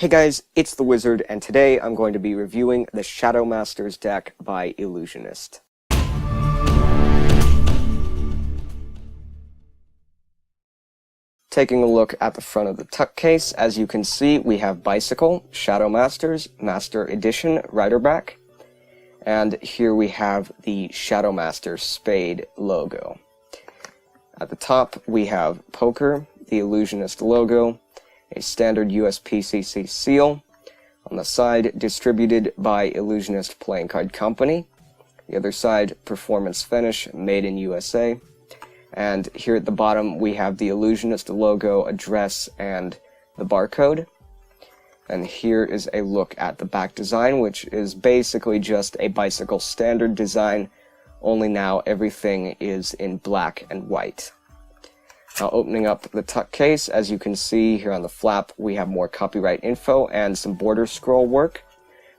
Hey guys, it's the Wizard, and today I'm going to be reviewing the Shadowmasters deck by Ellusionist. Taking a look at the front of the tuck case, as you can see, we have Bicycle, Shadowmasters, Master Edition, Riderback, and here we have the Shadowmasters Spade logo. At the top, we have Poker, the Ellusionist logo, a standard USPCC seal. On the side, distributed by Ellusionist Playing Card Company. The other side, Performance Finish, made in USA. And here at the bottom, we have the Ellusionist logo, address, and the barcode. And here is a look at the back design, which is basically just a bicycle standard design, only now everything is in black and white. Now, opening up the tuck case, as you can see here on the flap, we have more copyright info and some border scroll work,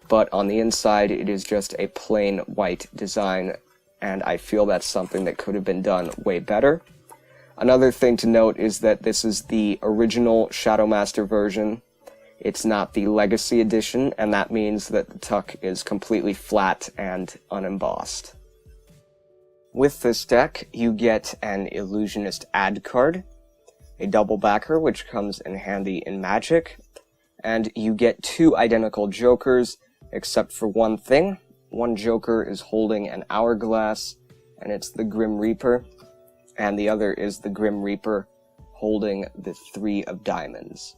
but on the inside it is just a plain white design, and I feel that's something that could have been done way better. Another thing to note is that this is the original Shadowmaster version. It's not the Legacy edition, and that means that the tuck is completely flat and unembossed. With this deck, you get an Ellusionist ad card, a double backer, which comes in handy in Magic, and you get two identical jokers, except for one thing. One joker is holding an hourglass, and it's the Grim Reaper, and the other is the Grim Reaper holding the Three of Diamonds.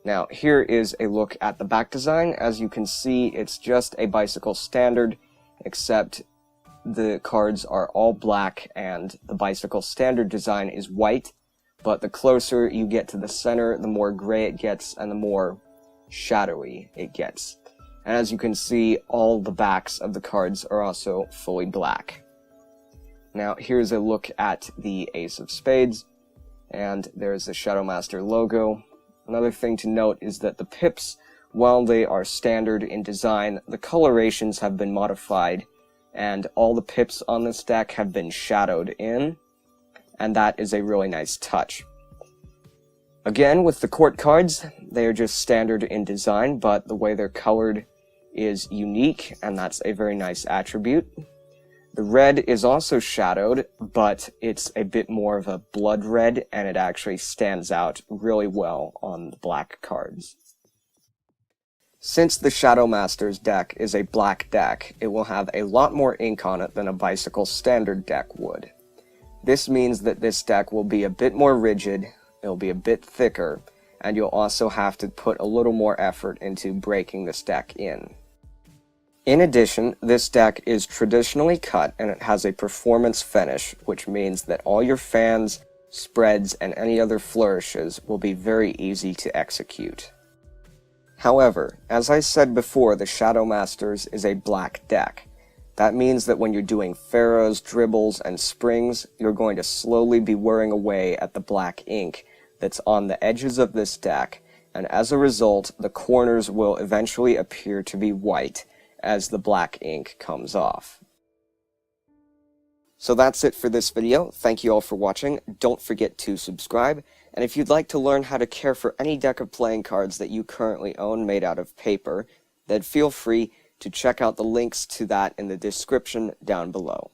Now, here is a look at the back design. As you can see, it's just a bicycle standard, except the cards are all black and the bicycle standard design is white, but the closer you get to the center, the more gray it gets and the more shadowy it gets. And as you can see, all the backs of the cards are also fully black. Now, here's a look at the Ace of Spades, and there's the Shadowmaster logo. Another thing to note is that the pips, while they are standard in design, the colorations have been modified, and all the pips on this deck have been shadowed in, and that is a really nice touch. Again, with the court cards, they are just standard in design, but the way they're colored is unique, and that's a very nice attribute. The red is also shadowed, but it's a bit more of a blood red, and it actually stands out really well on the black cards. Since the Shadowmasters deck is a black deck, it will have a lot more ink on it than a bicycle standard deck would. This means that this deck will be a bit more rigid, it'll be a bit thicker, and you'll also have to put a little more effort into breaking this deck in. In addition, this deck is traditionally cut and it has a performance finish, which means that all your fans, spreads, and any other flourishes will be very easy to execute. However, as I said before, the Shadowmasters is a black deck. That means that when you're doing pharaohs, dribbles, and springs, you're going to slowly be wearing away at the black ink that's on the edges of this deck, and as a result, the corners will eventually appear to be white as the black ink comes off. So that's it for this video. Thank you all for watching. Don't forget to subscribe. And if you'd like to learn how to care for any deck of playing cards that you currently own made out of paper, then feel free to check out the links to that in the description down below.